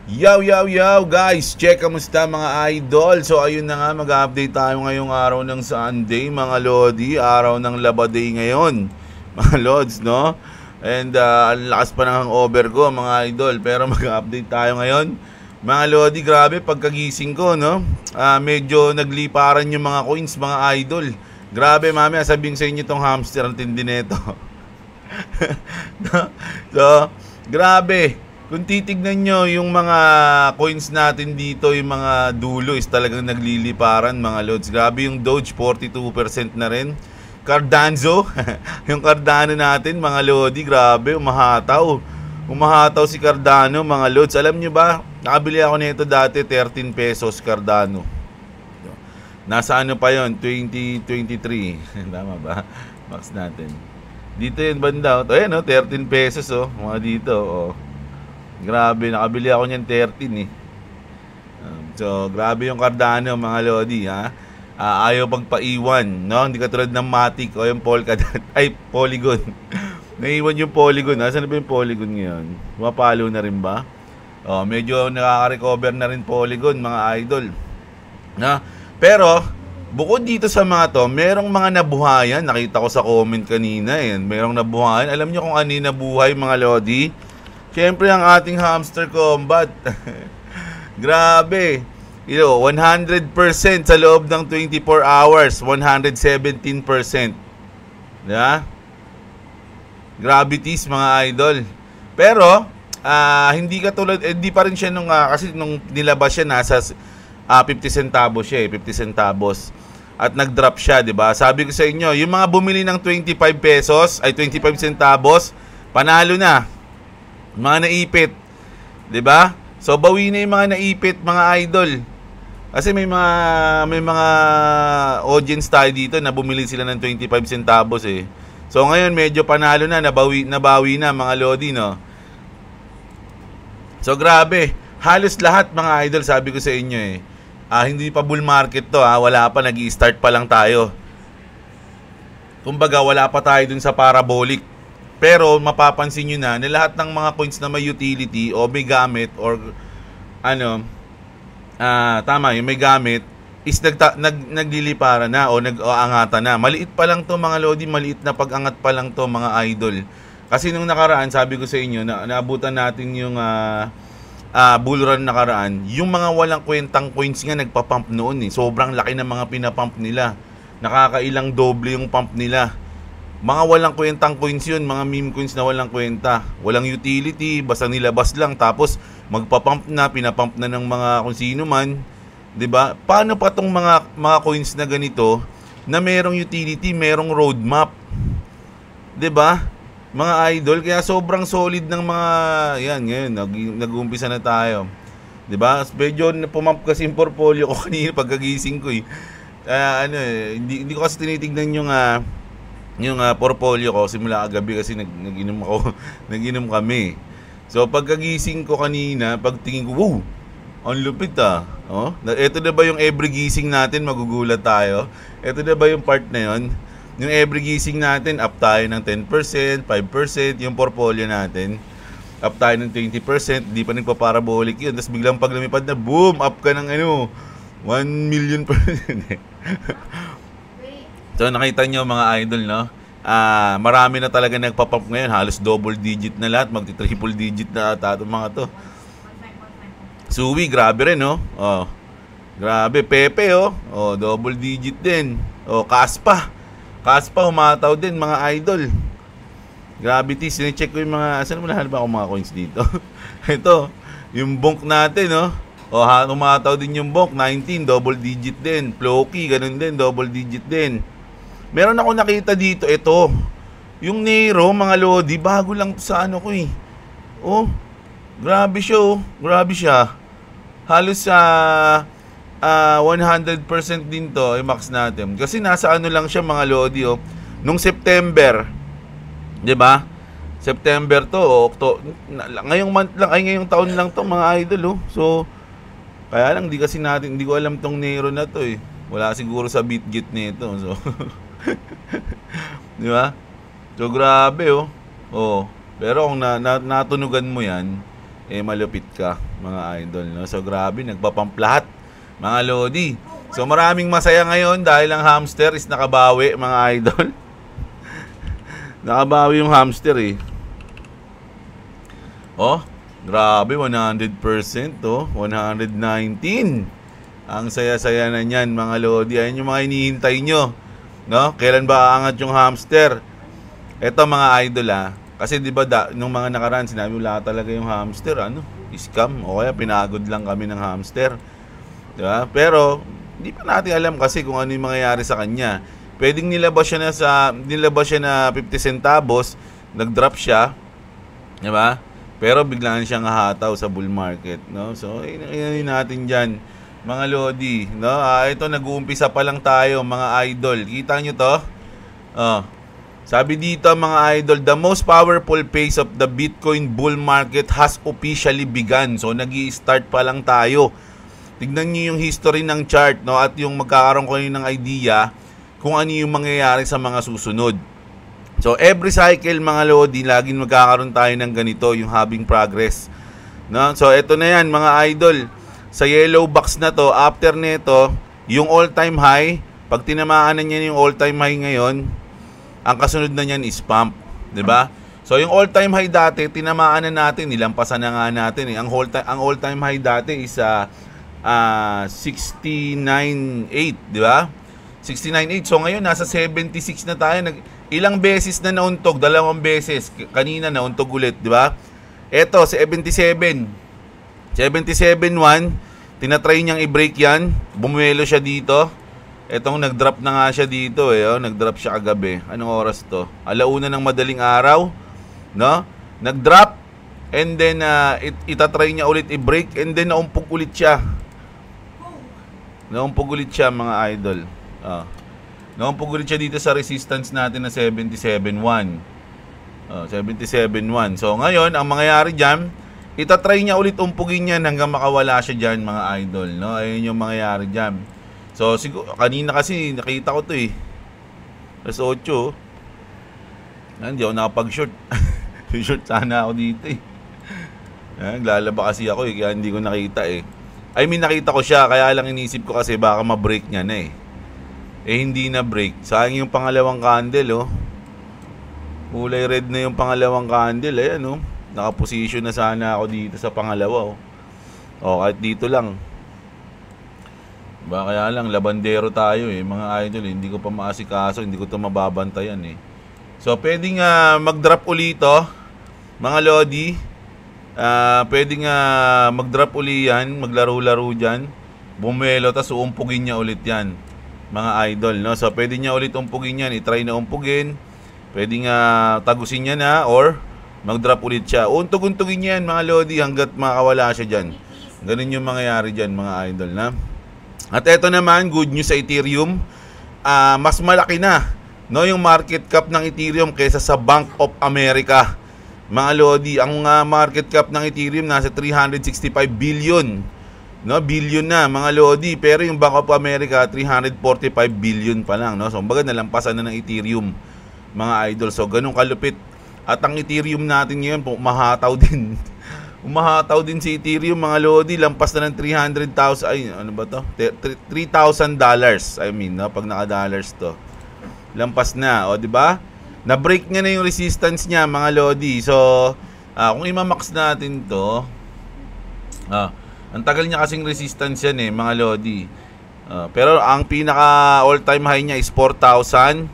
Yo guys, check kamusta mga idol. So ayun na nga, mag-update tayo ngayong araw ng Sunday mga lodi. Araw ng Laba Day ngayon mga lods, no? And ang lakas pa ng hangover ko mga idol. Pero mag-update tayo ngayon mga lodi. Grabe pagkagising ko, no? Medyo nagliparan yung mga coins mga idol. Grabe, mamaya sabihin sa inyo tong hamster, ang tindi nito. So grabe, kung titignan nyo yung mga coins natin dito, yung mga dulo is talagang nagliliparan mga lods. Grabe yung Doge, 42% na rin. Cardano, yung Cardano natin mga lodi, grabe, umahataw. Umahataw si Cardano mga lods. Alam nyo ba, nakabili ako nito dati, 13 pesos Cardano. Nasa ano pa yon, 2023. Tama ba? Max natin. Dito yun banda. Ayan o, 13 pesos o. Mga dito o. Grabe, nakabili ako niyan 13 eh. So, grabe yung Cardano mga lodi, ha. Ayaw pagpaiwan, no? Hindi katulad ng Matic o yung Polkadot. Ay, Polygon. Naiwan yung Polygon. Saan na ba yung Polygon ngayon? Mapalo na rin ba? Medyo nakaka-recover na rin Polygon mga idol. Na? Pero, bukod dito sa mga to, merong mga nabuhayan. Nakita ko sa comment kanina eh. Merong nabuhayan. Alam nyo kung ano yung nabuhay mga lodi? Siyempre ang ating hamster combat. Grabe. 100% sa loob ng 24 hours. 117%. Yeah? Gravities mga idol. Pero, hindi katulad, hindi pa rin siya nung, kasi nung nilabas siya, nasa 50 centavos siya eh. 50 centavos. At nag-drop siya, diba? Sabi ko sa inyo, yung mga bumili ng 25 pesos, ay 25 centavos, panalo na. Mga naipit, 'di ba? So bawi na yung mga naipit, mga idol. Kasi may mga audience tayo dito na bumili sila ng 25 centavos eh. So ngayon medyo panalo na, nabawi na mga lodi, no. So grabe, halos lahat mga idol, sabi ko sa inyo eh. Hindi pa bull market to, wala pa, nag-i-start pa lang tayo. Kumbaga wala pa tayo dun sa parabolic. Pero mapapansin nyo na lahat ng mga coins na may utility o may gamit or ano, tama, yung may gamit is nagliliparan na o nag-aangatan na. Maliit pa lang to mga lodi, maliit na pag-angat pa lang to mga idol. Kasi nung nakaraan, sabi ko sa inyo, naabutan natin yung bull run nakaraan, yung mga walang kwentang coins nga nagpa-pump noon eh. Sobrang laki ng mga pinapump nila. Nakakailang doble yung pump nila. Mga walang kwentang coins yun, mga meme coins na walang kwenta. Walang utility, basta nilabas lang. Tapos magpapump na, pinapump na ng mga kung sino man. 'Di ba? Paano pa tong mga coins na ganito na merong utility, merong roadmap? 'Di ba? Mga idol, kaya sobrang solid ng mga yan ngayon, nag-uumpisa na tayo. 'Di ba? Medyo pumamp kasi yung portfolio ko kanina pagkagising ko eh. Hindi ko kasi tinitingnan yung portfolio ko simula kagabi kasi nag-inom ako, nag-inom kami. So pagkagising ko kanina, pagtingin ko, wow, ang lupit oh. Ito na ba yung every gising natin, magugulat tayo. Ito na ba yung part na yon? Yung every gising natin, up tayo ng 10%, 5%, yung portfolio natin. Up tayo ng 20%, di pa nagpa-parabolic yun. Tapos biglang pag lumipad na, boom, up ka ng 1 million %. So nakita nyo mga idol, no? Marami na talaga nagpapump ngayon. Halos double digit na lahat. Magti-triple digit na ata itong mga to. Suwi, grabe rin, no? Grabe. Pepe, double digit din. Kaspa. Kaspa, humataw din mga idol. Gravity, sinecheck ko yung mga... Saan mo nahanap ako mga coins dito? Ito, yung bonk natin, no? Humataw din yung bonk. 19, double digit din. Floki, ganun din, double digit din. Meron ako nakita dito, ito. Yung Nero, mga lodi, bago lang sa ano ko eh. Grabe siya, grabe siya. Halos sa 100% din to, max natin. Kasi nasa ano lang siya mga lodi, nung September. 'Di ba? September to, ngayong month lang, ngayong taon lang to mga idol, So, kaya lang hindi ko alam tong Nero na to eh. Wala siguro sa BitGet nito, so. 'Di ba? So grabe Pero kung natunugan mo 'yan, eh malupit ka, mga idol, no? So grabe, nagpapump lahat, mga lodi. So maraming masaya ngayon dahil ang hamster is nakabawi, mga idol. Nakabawi yung hamster eh. Oh, grabe, 100%, oh, 119. Ang saya-saya na niyan, mga lodi. Ayan yung mga hinihintay nyo, no? Kailan ba aangat yung hamster? Eto, mga idol, kasi di ba nung mga nakaraan sinabi wala talaga yung hamster, scam, o kaya pinagod lang kami ng hamster, di ba? Pero hindi pa natin alam kasi kung ano yung mangyayari sa kanya. Pwedeng nilabas siya na 50 centavos, nag-drop siya, di ba? Pero biglaan siyang hahataw sa bull market, no? So inanin natin diyan, mga lodi, no? Ito, nag-uumpisa pa lang tayo, mga idol. Kita nyo to? Sabi dito, mga idol, the most powerful phase of the Bitcoin bull market has officially begun. So, nag-i-start pa lang tayo. Tignan nyo yung history ng chart, no? At yung magkakaroon ko ng idea kung ano yung mangyayari sa mga susunod. So, every cycle, mga lodi, laging magkakaroon tayo ng ganito, yung having progress, no? So, ito na yan, mga idol. Sa yellow box na to, after nito, yung all-time high, pag tinamaan na niya yung all-time high ngayon, ang kasunod na niyan is pump, 'di ba? So yung all-time high dati tinamaan na natin, nilampasan na nga natin eh. Ang all-time high dati is 69.8, 'di ba? 69.8. So ngayon nasa 76 na tayo. Ilang beses na nauntog? 2 beses. Kanina nauntog ulit, 'di ba? Ito 77. 77.1, tinatry niyang i-break 'yan. Bumuelo siya dito. Etong nag-drop na nga siya dito eh, nag-drop siya kagabi. Anong oras to? 1:00 ng madaling araw, no? Nag-drop and then itatry niya ulit i-break and then naumpog ulit siya. Naumpog ulit siya, mga idol. Naumpog ulit siya dito sa resistance natin na 77.1. 77.1. So ngayon, ang mangyayari diyan, itatry niya ulit umpugin yan hanggang makawala siya diyan, mga idol, no? Ayun yung mangyayari diyan. So, siguro, kanina kasi nakita ko to eh. Alas 8. Hindi ako nakapag-short. Short sana ako dito eh. Naglalaba kasi ako eh, kaya hindi ko nakita eh. I mean, nakita ko siya, kaya lang inisip ko kasi baka ma-break niya na eh. Hindi na break. Sayang yung pangalawang candle, oh. Kulay red na yung pangalawang candle. Ayan, oh. Nakaposition na sana ako dito sa pangalawa, oh. Kahit dito lang. Kaya lang, labandero tayo eh, mga idol. Hindi ko pa maasikaso, hindi ko ito mababantayan eh. So, pwedeng mag-drop ulit ito, mga lodi. Pwedeng mag-drop ulit yan, maglaro-laro dyan. Bumelo, tas uumpugin niya ulit yan, mga idol, no? So, pwede niya ulit umpugin yan, itry na umpugin. Pwedeng tagusin niya na, or mag-drop ulit siya. Untug-untugin niya yan, mga lodi, hanggat makawala siya dyan. Ganun yung mangyayari dyan, mga idol, na. At eto naman, good news sa Ethereum. Mas malaki na, no, yung market cap ng Ethereum kaysa sa Bank of America. Mga lodi, ang market cap ng Ethereum nasa 365 billion. No, billion na, mga lodi. Pero yung Bank of America, 345 billion pa lang, no? So, kumbaga nalampasan na ng Ethereum, mga idol. So, ganun kalupit. At ang Ethereum natin ngayon, mahataw din. Umahataw din si Ethereum, mga lodi, lampas na ng 300,000, ay ano ba to? $3,000. I mean, no, pag naka-dollars to. Lampas na, di ba? Na-break niya na yung resistance niya, mga lodi. So, kung i-max natin to, ang tagal niya kasing resistance yan eh, mga lodi. Pero ang pinaka all-time high niya is 4,800,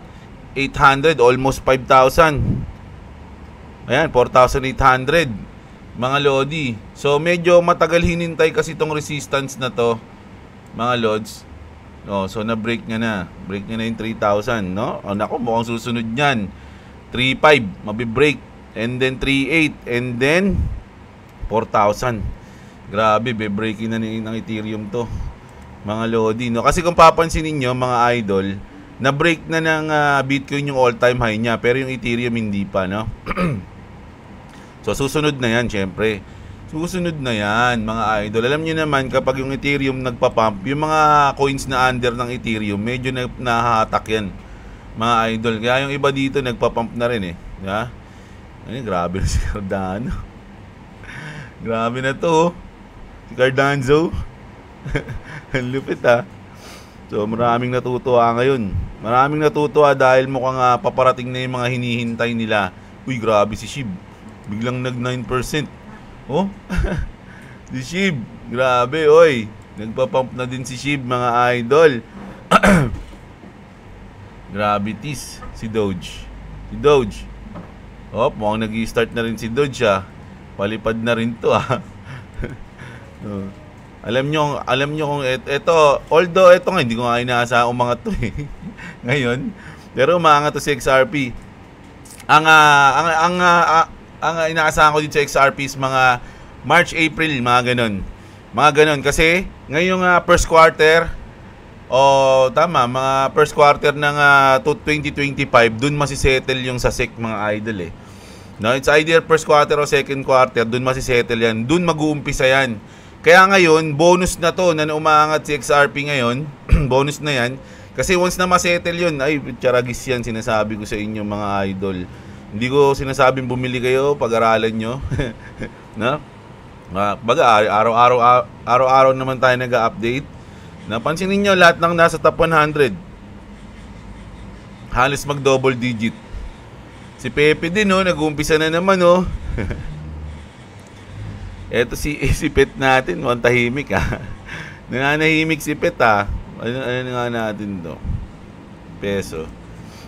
almost 5,000. Ayan, 4,800. Mga lodi. So, medyo matagal hinintay kasi itong resistance na to, mga lods. So, na-break niya na. Break niya na yung 3,000, no? Naku, mukhang susunod niyan. 3,500, mabibreak. And then 3,800. And then 4,000. Grabe, be-breaking na ng Ethereum to, mga lodi, no? Kasi kung papansin niyo, mga idol, na-break na ng Bitcoin yung all-time high niya. Pero yung Ethereum hindi pa, no? So, susunod na yan, syempre. Susunod na yan, mga idol. Alam nyo naman, kapag yung Ethereum nagpa-pump, yung mga coins na under ng Ethereum, medyo nahahatak yan, mga idol. Kaya yung iba dito, nagpa-pump na rin eh. Diba? Ay, grabe na si Cardano. Grabe na to. Si Cardanzo. Ang lupit So maraming natutuwa ngayon. Maraming natutuwa dahil mukhang paparating na yung mga hinihintay nila. Uy, grabe si Shib. Biglang nag 9%. Oh? Si Shib. Grabe, oy. Nagpa-pump na din si Shib, mga idol. Gravities. Si Doge. Si Doge. Oh, mukhang nag-i-start na rin si Doge Palipad na rin to Alam nyo kung ito, although ito nga, hindi ko nga inaasahan umangat to ngayon. Pero umangat to si XRP. Ang inaasahan ko dito sa XRP is mga March, April, mga ganon. Kasi ngayong first quarter, mga first quarter ng 2025, dun masisettle yung sa SEC, mga idol No, it's either first quarter o second quarter, dun masisettle yan. Dun mag-uumpisa yan. Kaya ngayon, bonus na to na umaangat si XRP ngayon. Bonus na yan. Kasi once na masettle yun, ay, charagis yan, sinasabi ko sa inyo, mga idol. Hindi ko sinasabing bumili kayo, pag-aralan nyo. No? Baga, araw-araw naman tayo nag-update. Napansin niyo lahat ng nasa top 100. Halos mag-double digit. Si Pepe din, nag-uumpisa na naman, Eto si Pet natin, mukhang tahimik Nananahimik si Pet Ano nga natin to? Peso.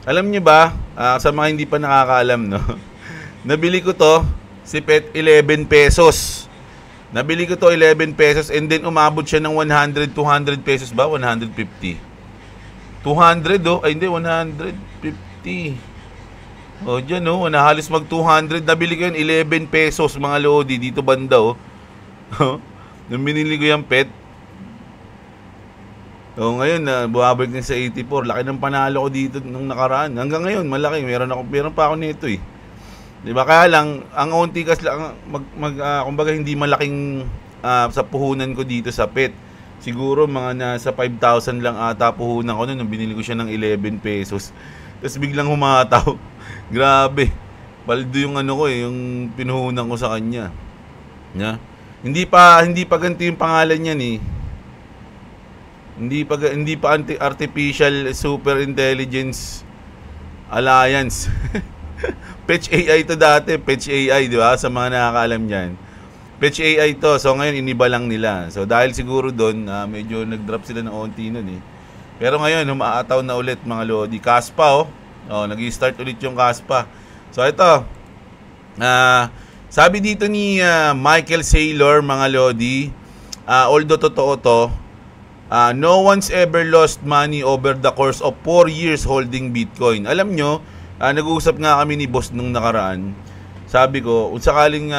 Alam niyo ba, sa mga hindi pa nakakaalam, nabili ko to, si Pet, 11 pesos. Nabili ko to 11 pesos and then umabot siya ng 100, 200 pesos ba? 150. 200 ay hindi, 150. Dyan halos mag 200. Nabili ko yun 11 pesos, mga lodi, dito banda Nung binili ko yung Pet. Ngayon bumabalik na sa 84. Laki ng panalo ko dito nung nakaraan. Hanggang ngayon malaki. Meron pa ako nito Diba? Kaya lang ang ontikas lang kumbaga hindi malaking sa puhunan ko dito sa Pet. Siguro mga nasa 5,000 lang ata puhunan ko nung binili ko siya ng 11 pesos. Tapos biglang humataw. Grabe. Paldo yung yung pinuhunan ko sa kanya. Hindi pa ganito yung pangalan niyan Hindi pa Artificial Super Intelligence Alliance. Fetch AI to dati, Fetch AI, di ba? Sa mga nakakaalam diyan. Fetch AI to. So ngayon iniba lang nila. So dahil siguro doon, medyo nag-drop sila ng onti noon Pero ngayon humaataw na ulit, mga lodi. Kaspa nag-i-start ulit yung Kaspa. So ito, sabi dito ni Michael Saylor, mga lodi, although totoo to, no one's ever lost money over the course of 4 years holding Bitcoin. Alam nyo, nag-uusap nga kami ni boss nung nakaraan. Sabi ko, kung sakaling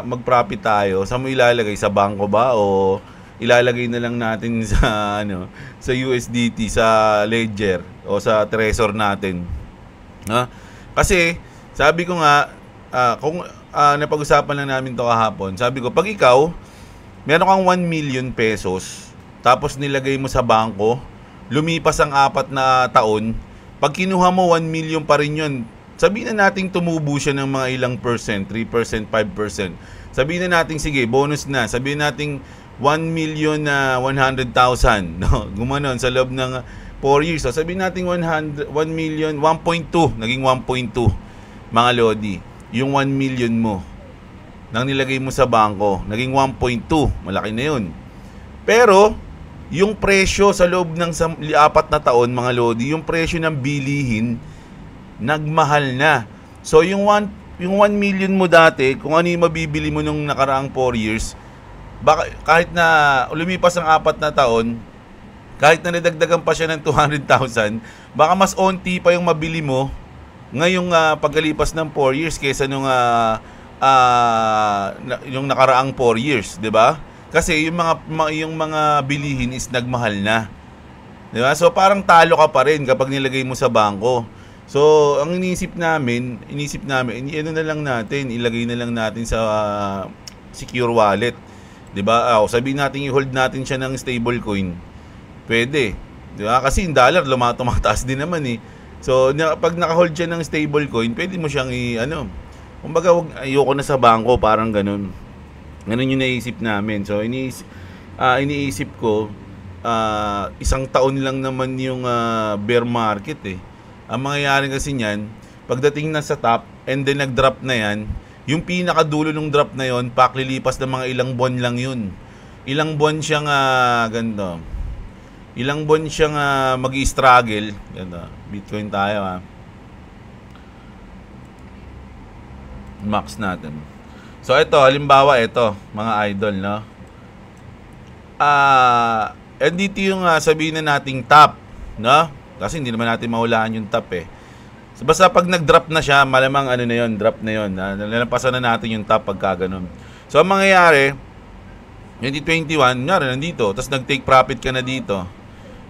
mag-profit tayo, saan mo ilalagay? Sa bangko ba? O ilalagay na lang natin sa sa USDT, sa ledger o sa Trezor natin. Kasi sabi ko nga, kung napag-usapan lang namin to kahapon, sabi ko, pag ikaw meron kang 1 million pesos tapos nilagay mo sa bangko, lumipas ang 4 na taon, pag kinuha mo 1 million pa rin yun. Sabihin na natin tumubo siya ng mga ilang percent, 3%, 5%. Sabihin na natin, sige, bonus na. Sabihin natin 1,100,000, gumanon sa loob ng 4 years. So sabihin natin 1 million, 1.2, naging 1.2, mga lodi. Yung 1 million mo nang nilagay mo sa bangko, naging 1.2, malaki na yun. Pero yung presyo sa loob ng 4 na taon, mga lodi, yung presyo ng bilihin nagmahal na. So yung 1 million mo dati, kung ano yung mabibili mo nung nakaraang 4 years, baka kahit na lumipas ang 4 na taon, kahit na nadagdagan pa siya ng 200,000, baka mas onti pa yung mabili mo ngayong pagkalipas ng 4 years kaysa nung yung nakaraang 4 years, 'di ba? Kasi yung mga bilihin is nagmahal na. 'Di ba? So parang talo ka pa rin kapag nilagay mo sa bangko. So, ang inisip namin, na lang natin, ilagay na lang natin sa secure wallet. 'Di ba? Sabihin natin i-hold natin siya ng stablecoin. Pwede. 'Di ba? Kasi yung dollar tumataas din naman So, pag naka-hold siya ng stablecoin, pwede mo siyang Kumbaga, ayoko na sa bangko, parang ganun. Ganun yung naisip namin. So, iniisip ko, isang taon lang naman yung bear market eh. Ang mangyayari kasi niyan, pagdating na sa top, and then nag-drop na yan, yung pinakadulo ng drop na yon, paklilipas ng mga ilang buwan lang yun. Ilang buwan siyang ganito. Ilang buwan siyang mag-i-struggle. Ganito. Bitcoin tayo max natin. So ito, halimbawa ito, mga idol, no? Dito yung sabihin na nating top, no? Kasi hindi naman natin mahulaan yung top eh. So, basta pag nag-drop na siya, malamang ano na yun, drop na yun. Nalampasan na natin yung top pagka ganun. So ang mangyayari, 2021, nandito, tapos nag-take profit ka na dito.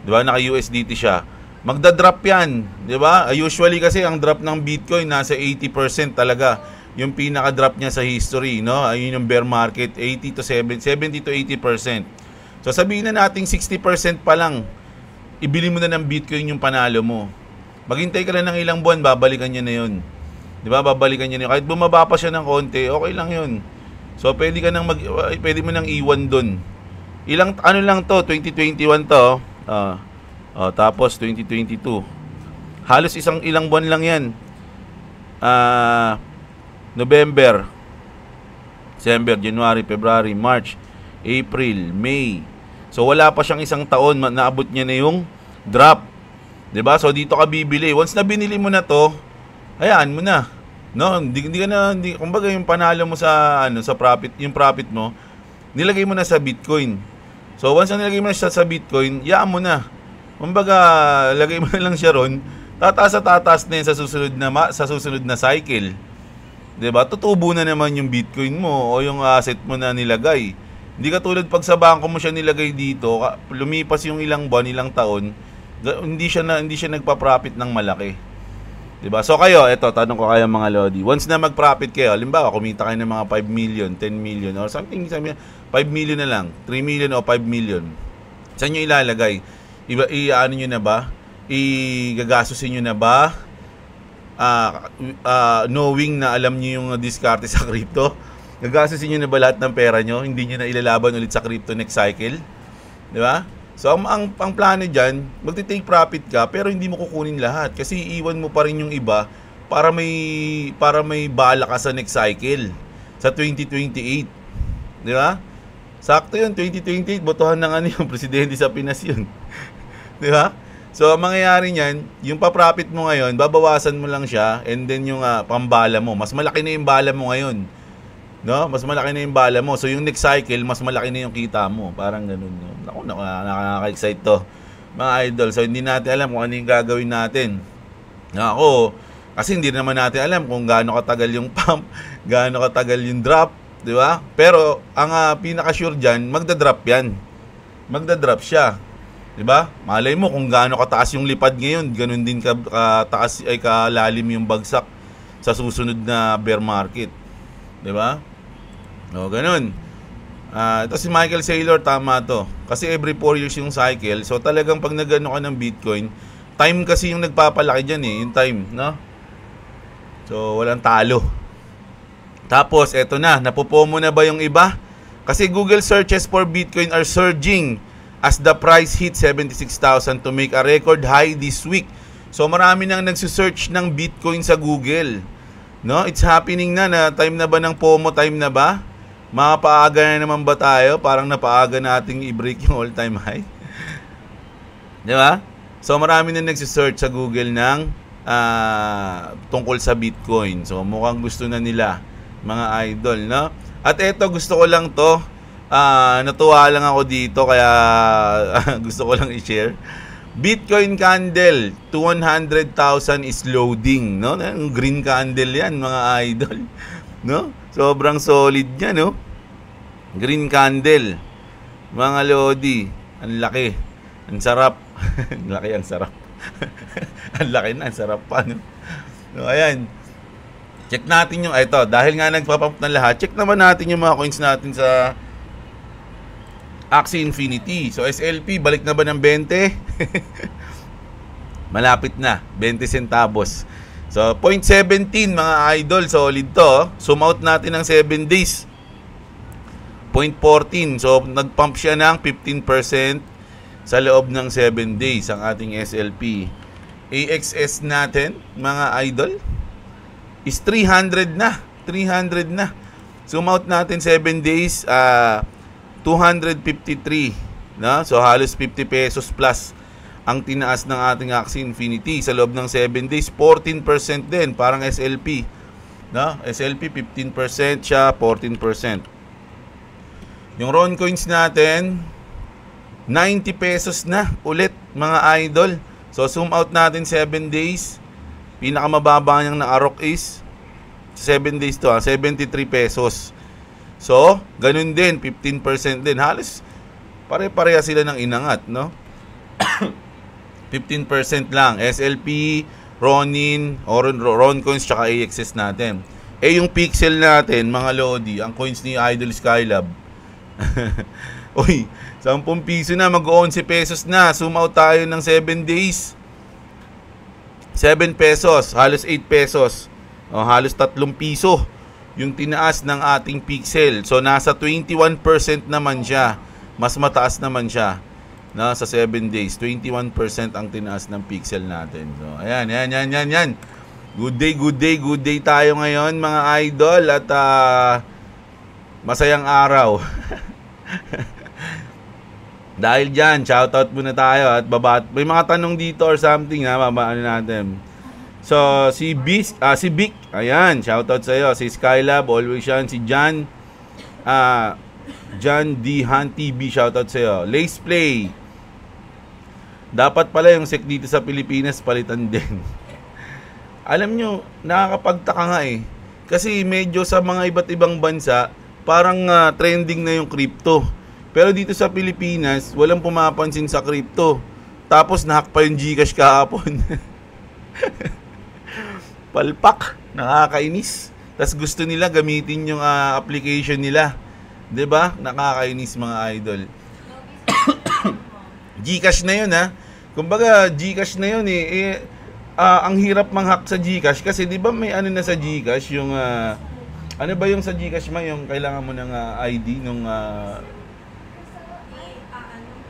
Diba? Naka-USDT siya. Magda-drop yan. Diba? Usually kasi ang drop ng Bitcoin nasa 80% talaga. Yung pinaka-drop niya sa history, no? Ayun yung bear market, 70 to 80%. So sabihin na nating 60% pa lang, ibili mo na ng Bitcoin yung panalo mo. Maghintay ka lang ng ilang buwan, babalikan niya na yun. Diba? Babalikan niya na yun. Kahit bumaba pa siya ng konti, okay lang yun. So pwede mo nang iwan dun. Ilang, ano lang to, 2021 to, tapos 2022. Halos ilang buwan lang yan. November, December, January, February, March, April, May. So wala pa siyang isang taon, naabot niya na yung drop. 'Di ba? So dito ka bibili. Once na binili mo na 'to, hayaan mo na. No, hindi kumbaga yung panalo mo sa sa profit, yung profit mo, nilagay mo na sa Bitcoin. So once na nilagay mo na siya sa Bitcoin, yaan mo na. Kumbaga, lagay mo na lang siya ron, tataas na yan sa susunod na cycle. 'Di ba? Tutubo na naman yung Bitcoin mo o yung asset mo na nilagay. Hindi katulad pag sa bangko mo siya nilagay dito, lumipas yung ilang buwan, ilang taon, hindi siya nagpa-profit ng malaki. 'Di ba? So kayo, tanong ko kayo mga lodi. Once na mag-profit kayo, halimbawa kumita kayo ng mga 5 million, 10 million or something, 5 million na lang, 3 million o 5 million. Saan niyo ilalagay? Ano niyo na ba? Igagastusin niyo na ba? Knowing na alam niyo yung diskarte sa crypto, gagastusin niyo na ba lahat ng pera niyo? Hindi niyo na ilalaban ulit sa crypto next cycle? 'Di ba? So ang plano diyan, magte-take profit ka pero hindi mo kukunin lahat kasi iiwan mo pa rin yung iba para may bala ka sa next cycle sa 2028. 'Di ba? Sakto 'yun, 2028 botohan ng yung presidente sa Pinas 'yun. 'Di ba? So, ang mangyayari niyan, yung pa-profit mo ngayon, babawasan mo lang siya and then yung pambala mo, mas malaki na yung bala mo ngayon. No? Mas malaki na yung bala mo. So, yung next cycle, mas malaki na yung kita mo. Parang ganun. No? Nakaka-excite to, mga idol. So, hindi natin alam kung ano yung gagawin natin. Ako, kasi hindi naman natin alam kung gaano katagal yung pump, gaano katagal yung drop, di ba? Pero, ang pinaka-sure dyan, magda-drop yan. Magda-drop siya. Diba? Malay mo kung gaano kataas yung lipad ngayon, ganun din kataas ay kalalim yung bagsak sa susunod na bear market. Diba? O, ganun. Ito si Michael Saylor, tama to. Kasi every 4 years yung cycle. So talagang pag nagano ka ng Bitcoin, time kasi yung nagpapalaki dyan yung time, no? So walang talo. Tapos, eto na, napupomo na ba yung iba? Kasi Google searches for Bitcoin are surging as the price hit 76,000 to make a record high this week. So marami nang nagse-search ng Bitcoin sa Google. No, it's happening na time na ba ng FOMO, time na ba? Mapaaga na naman ba tayo? Parang napaaga nating i-break yung all-time high. Di ba? So marami nang nagse-search sa Google ng tungkol sa Bitcoin. So mukhang gusto na nila, mga idol, no? At eto, gusto ko lang to. Natuwa lang ako dito kaya gusto ko lang i-share. Bitcoin candle to 100,000 is loading, no? Green candle 'yan, mga idol, no? Sobrang solid niya, no? Green candle. Mga lodi, ang laki. Ang sarap. Ang laki, ang sarap. Ang laki na, ang sarap pa, no? So ayan. Check natin yung ito, dahil nga nagpa-pump na lahat. Check naman natin yung mga coins natin sa Axie Infinity. So SLP, balik na ba ng 20? Malapit na, 20 centavos. So, 0.17 mga idol, solid to. Zoom out natin ng 7 days. 0.14. So, nag-pump siya ng 15% sa loob ng 7 days ang ating SLP. AXS natin, mga idol, is 300 na. 300 na. Zoom out natin 7 days, 253. No? So, halos 50 pesos plus ang tinaas ng ating Axie Infinity sa loob ng 7 days. 14% din, parang SLP. No? SLP 15%, siya 14%. Yung Ron Coins natin, 90 pesos na ulit mga idol. So zoom out natin 7 days. Pinakamababa niyang naarok is 7 days to 73 pesos. So, ganun din, 15% din. Halos pare-pareha sila ng inangat, no? 15% lang. SLP, Ronin, Ron Coins, tsaka AXS natin. Eh, yung Pixel natin, mga Lodi, ang coins ni Idol Skylab. Uy, 10 piso na, mag-11 pesos na. Zoom out tayo ng 7 days. 7 pesos, halos 8 pesos. O, halos 3 piso yung tinaas ng ating Pixel. So, nasa 21% naman siya. Mas mataas naman siya. Na sa 7 days, 21% ang tinaas ng Pixel natin. So, ayan. Good day tayo ngayon, mga idol. At masayang araw. Dahil dyan, shoutout muna tayo. At may mga tanong dito or something, ha? Babaan natin. So, si Vic, ayan, shoutout sa'yo. Si Skylab, always yan. Si John D. Han TV, shoutout sa'yo. Lace Play. Dapat pala yung SEC dito sa Pilipinas palitan din. Alam nyo, nakakapagtaka nga eh. Kasi medyo sa mga iba't ibang bansa, parang trending na yung crypto. Pero dito sa Pilipinas, walang pumapansin sa crypto. Tapos nahack pa yung GCash kahapon. Palpak, nakakainis. Tapos gusto nila gamitin yung application nila. 'Di ba? Nakakainis mga idol. GCash na yun ha. Kumbaga GCash na yun eh. Ang hirap manghack sa GCash kasi 'di ba may ano na sa GCash yung ano ba yung sa GCash ma yung kailangan mo ng ID nung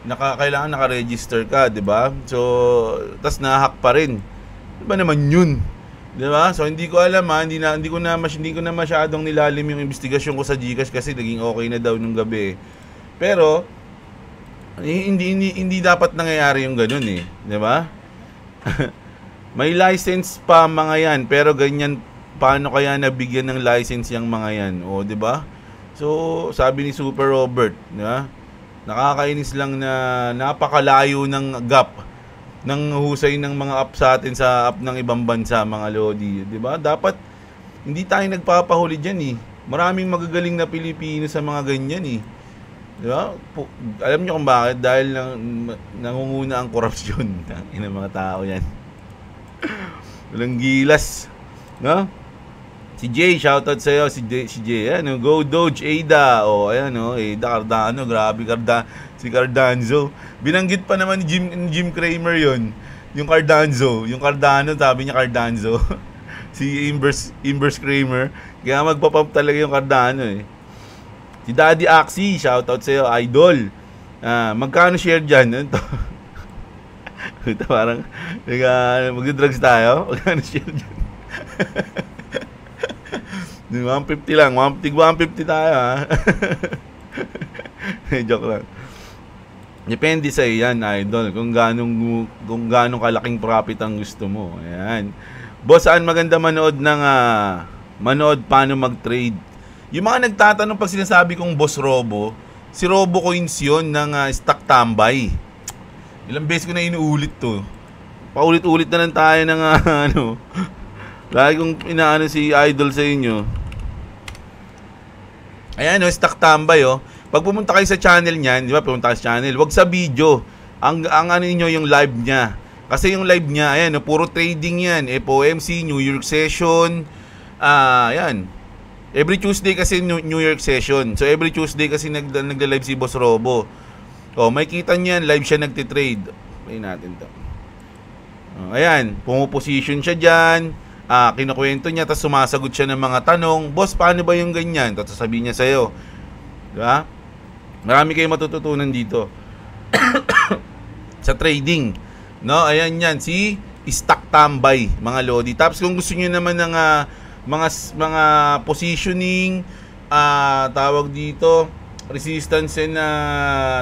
kailangan naka-register ka, 'di ba? So tas na-hack pa rin. 'Di ba naman yun? 'Di ba? So hindi ko alam hindi ko na masyadong nilalim yung investigasyon ko sa GCash kasi naging okay na daw nung gabi. Pero hindi dapat nangyayari yung ganun eh, 'di ba? May license pa mga yan, pero ganyan paano kaya nabigyan ng license yung mga yan? O, 'di ba? So, sabi ni Super Robert, 'di ba? Nakakainis lang na napakalayo ng gap ng husay ng mga app sa atin sa app ng ibang bansa, mga Lodi, 'di ba? Dapat hindi tayo nagpapahuli diyan eh. Maraming magagaling na Pilipino sa mga ganyan eh. 'Di ba? Alam niyo kung bakit? Dahil nangunguna ang korupsyon ng mga tao 'yan. Walang gilas, no? Si Jay, shoutout sa iyo, si Jay. Ano, Go Doge Ada. Oh, ayan oh, Ada Cardano, grabe si Cardanzo. Binanggit pa naman ni Jim Cramer 'yon. Yung Cardanzo, yung Cardano, sabi niya Cardanzo. Si Imbers Cramer. Kaya magpa-pump talaga yung Cardano eh. Si Daddy Axie, shoutout sa iyo, idol. Magkano share diyan? Ito. Ito parang mag-drugs tayo. Magkano share diyan? 150 lang, 150 tayo ha. Joke lang. Depende sa iyan, idol, kung ganong kalaking profit ang gusto mo. Ayan. Boss, saan maganda manood paano mag-trade? Yung mga nagtatanong pag sinasabi kong Boss Robo, si Robo Coins yun ng stock tambay. Ilang beses ko na inuulit to. Paulit-ulit na lang tayo ng lagi kong inaano si idol sa inyo. Ayan stock tambay Pag pumunta kayo sa channel niyan, di ba? Pumunta kayo sa channel, wag sa video. Ang ano niyo yung live niya. Kasi yung live niya, ayan, puro trading yan. FOMC, New York session. Ayan. Every Tuesday kasi New York session. So every Tuesday kasi nagla-live si Boss Robo. May kita niyan, live siya nagtitrade. Ayun natin 'to. Ayan, pumo-position siya diyan. kinukwento niya, tapos sumasagot siya ng mga tanong, boss, paano ba yung ganyan? Tapos sasabihin niya sa'yo. Diba? Marami kayong matututunan dito. Sa trading. No, ayan yan. Si stock tambay, mga lodi. Tapos kung gusto niyo naman ng mga positioning, tawag dito, resistance and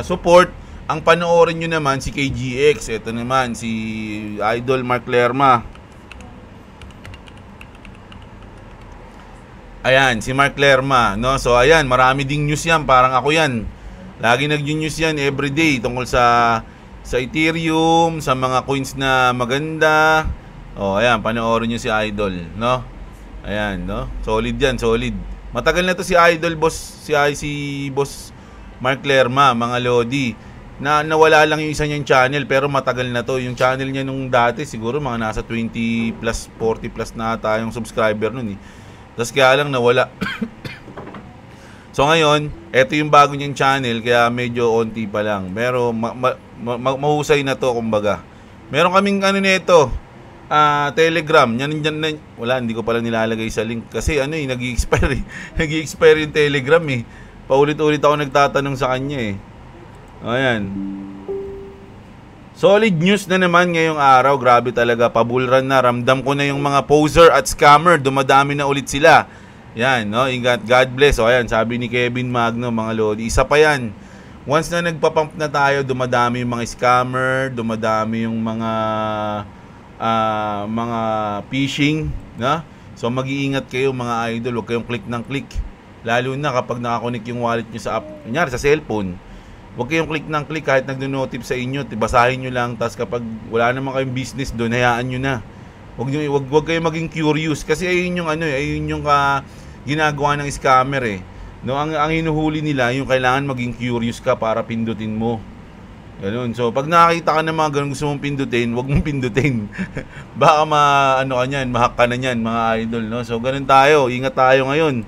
support, ang panoorin nyo naman si KGX. Ito naman, si Idol Mark Lerma. Ayan, si Mark Lerma, no? So ayan, marami ding news yan, parang ako yan. Lagi nag-news yan everyday tungkol sa Ethereum, sa mga coins na maganda. Oh, ayan, panoorin nyo si Idol, no? Ayan, no? Solid yan, solid. Matagal na to si Idol, boss, si boss Mark Lerma, mga lodi. Nawala lang yung isa niyang channel, pero matagal na to. Yung channel niya nung dati, siguro mga nasa 20 plus, 40 plus na tayong subscriber nun eh. Tapos kaya lang nawala. So ngayon, eto yung bago niyang channel, kaya medyo onti pa lang. Pero mahusay na to, kumbaga. Meron kaming ano nito, Telegram. Yan, wala, hindi ko pala nilalagay sa link. Kasi ano eh, nag-i-expire eh. Nag-i-expire yung Telegram eh. Paulit-ulit ako nagtatanong sa kanya eh. Ayan. Solid news na naman ngayong araw. Grabe talaga, pabulran na. Ramdam ko na yung mga poser at scammer. Dumadami na ulit sila. Yan, no? Ingat, God bless. O ayan, sabi ni Kevin Magno, mga lodi. Isa pa yan. Once na nagpapump na tayo, dumadami yung mga scammer, dumadami yung mga phishing, no? So mag-iingat kayo, mga idol. Huwag kayong click ng click. Lalo na kapag nakakonek yung wallet nyo sa app, kunyari sa cellphone. Huwag kayong click ng click kahit nagno-notif sa inyo, basahin nyo lang, tapos kapag wala naman kayong business doon, hayaan nyo na. Huwag kayong maging curious kasi ayun yung ginagawa ng scammer eh. No, ang hinuhuli nila, yung kailangan maging curious ka para pindutin mo. Ganun. So pag nakakita ka ng mga ganun gusto mong pindutin, huwag mong pindutin. Baka mahack ka na niyan, mga idol, no? So ganun tayo, ingat tayo ngayon.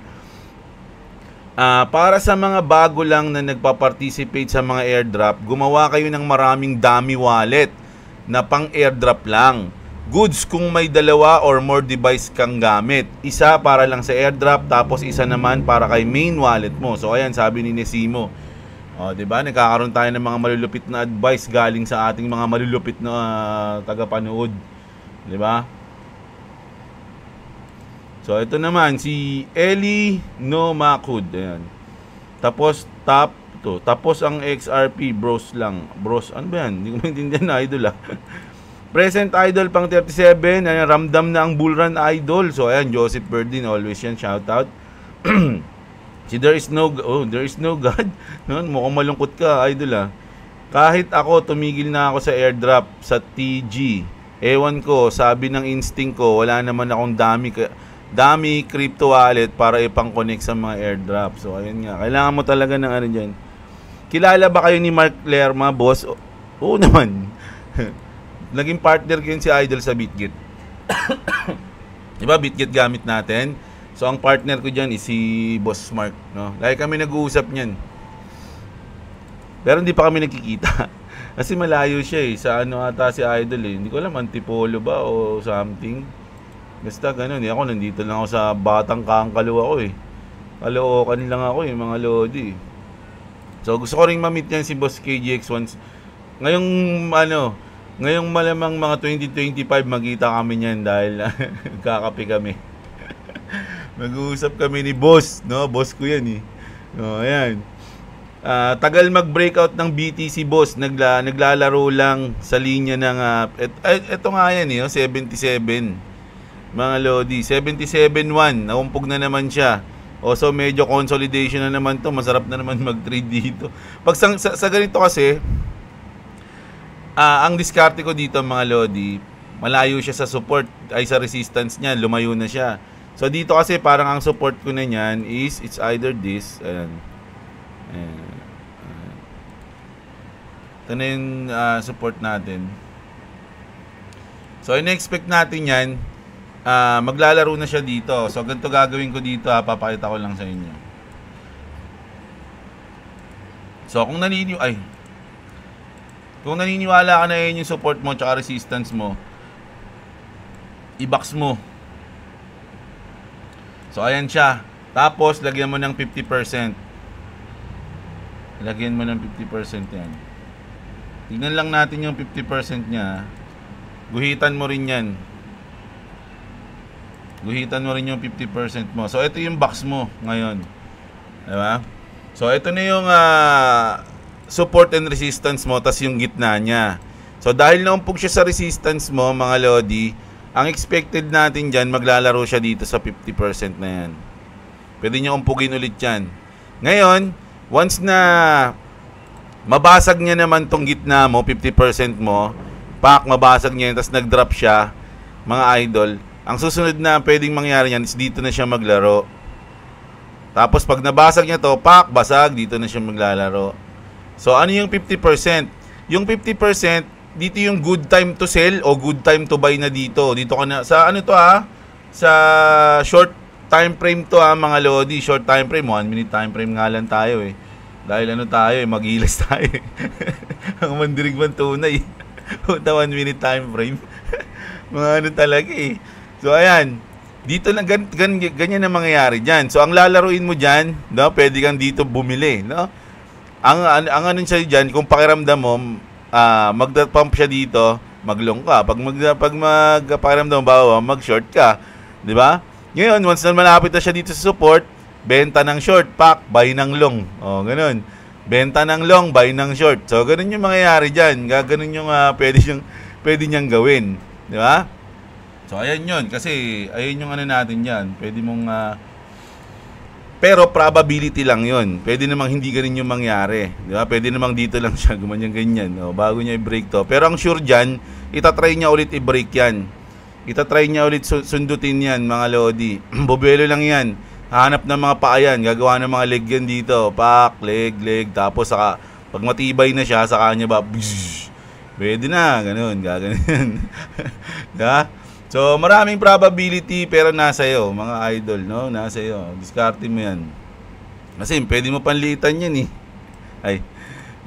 Para sa mga bago lang na nagpa-participate sa mga airdrop, gumawa kayo ng maraming dummy wallet na pang airdrop lang. Goods kung may dalawa or more device kang gamit. Isa para lang sa airdrop, tapos isa naman para kay main wallet mo. So ayan, sabi ni Nesimo. O, diba? Nagkakaroon tayo ng mga malulupit na advice galing sa ating mga malulupit na tagapanood. Diba? So, ito naman, si Eli Nomakud. Ayan. Tapos, tapos ang XRP, bros lang. Bros, ano ba yan? Hindi ko maintindihan na, idol ah. Present idol pang 37. Ayan, ramdam na ang bullrun idol. So, ayan, Joseph Berdin, always yan, shout out. Si there is no God. No, mukhang malungkot ka, idol ah. Kahit ako, tumigil na ako sa airdrop, sa TG. Ewan ko, sabi ng instinct ko, wala naman akong dami crypto wallet para ipang-connect sa mga airdrop. So, ayun nga. Kailangan mo talaga ng ano dyan. Kilala ba kayo ni Mark Lerma, boss? Oo naman. Naging partner ko yun si Idol sa BitGet. Diba, BitGet gamit natin? So, ang partner ko dyan is si Boss Mark. No? Lagi kami nag-uusap niyan. Pero hindi pa kami nagkikita. Kasi malayo siya eh. Sa ano ata si Idol eh. Hindi ko alam, Antipolo ba o something. Basta ganun eh. Ako nandito lang ako sa Batang Kangkalo ako eh. Kalookan lang ako eh, mga lodi. So gusto ko ring ma-meet yan si Boss KGX once. Ngayong malamang mga 2025 magkita kami niyan dahil kakape kami. Mag-uusap kami ni Boss, no? Boss ko yan eh. No, ayan. Tagal mag-breakout ng BTC, boss. Naglalaro lang sa linya ng ito nga yan eh, 77. Mga lodi, 77.1. Naumpog na naman siya. O so medyo consolidation na naman to. Masarap na naman mag-trade dito. Pag sa ganito kasi, ang diskarte ko dito, mga lodi, malayo siya sa support ay sa resistance niya, lumayo na siya. So dito kasi parang ang support ko na niyan is it's either this, ayan. Ito na yung support natin. So in-expect natin yan, maglalaro na siya dito. So ganito gagawin ko dito, papakita ko lang sa inyo. So kung naniniwala ka na yun yung support mo tsaka resistance mo, i-box mo. So, ayan siya. Tapos, lagyan mo ng 50%. Lagyan mo ng 50% yan. Tignan lang natin yung 50% niya. Guhitan mo rin yan. Guhitan mo rin yung 50% mo. So, ito yung box mo ngayon. Diba? So, ito na yung support and resistance mo, tas yung gitna niya. So, dahil naumpog siya sa resistance mo, mga Lodi, ang expected natin dyan, maglalaro siya dito sa 50% na yan. Pwede niya umpugin ulit yan. Ngayon, once na mabasag niya naman tong gitna mo, 50% mo, mabasag niya, tas nag-drop siya, mga idol, ang susunod na pwedeng mangyari niyan is dito na siya maglaro. Tapos pag nabasag niya to, basag, dito na siya maglalaro. So ano yung 50%? Yung 50%, dito yung good time to sell o good time to buy na dito. Dito ka na, sa ano to sa short time frame to mga Lodi. Short time frame, 1 minute time frame nga lang tayo Dahil ano tayo magilas tayo Ang mandirigman tunay. 1 minute time frame. Mga ano talaga So ayan, dito lang ganyan ang mangyayari diyan. So ang lalaruin mo diyan, no, pwede kang dito bumili, no? Ang ano siya diyan, kung pakiramdam mo magda-pump siya dito, mag-long ka. Pag magpakiramdam mo mag-short ka, 'di ba? Ngayon, once na malapit na siya dito sa support, benta ng short, buy ng long. Oh, ganoon. Benta ng long, buy ng short. So ganoon yung mangyayari diyan. Ganoon yung pwede niyang gawin, 'di ba? So, ayan yun. Kasi, ayun yung ano natin yan. Pwede mong, pero probability lang yun. Pwede namang hindi ganun yung mangyari. Di ba? Pwede namang dito lang siya. Gumanyan-ganyan. Bago niya i-break to. Pero ang sure dyan, itatry niya ulit i-break yan. Itatry niya ulit sundutin yan, mga Lodi. Bobelo lang yan. Hanap ng mga paa yan. Gagawa ng mga leg yan dito. Leg. Tapos, pag matibay na siya, saka niya pwede na. Ganun. Gaganon. Diba? So, maraming probability pero nasa iyo, mga idol, no? Nasa iyo. Diskarte mo yan. Kasi, pwede mo panlitan yan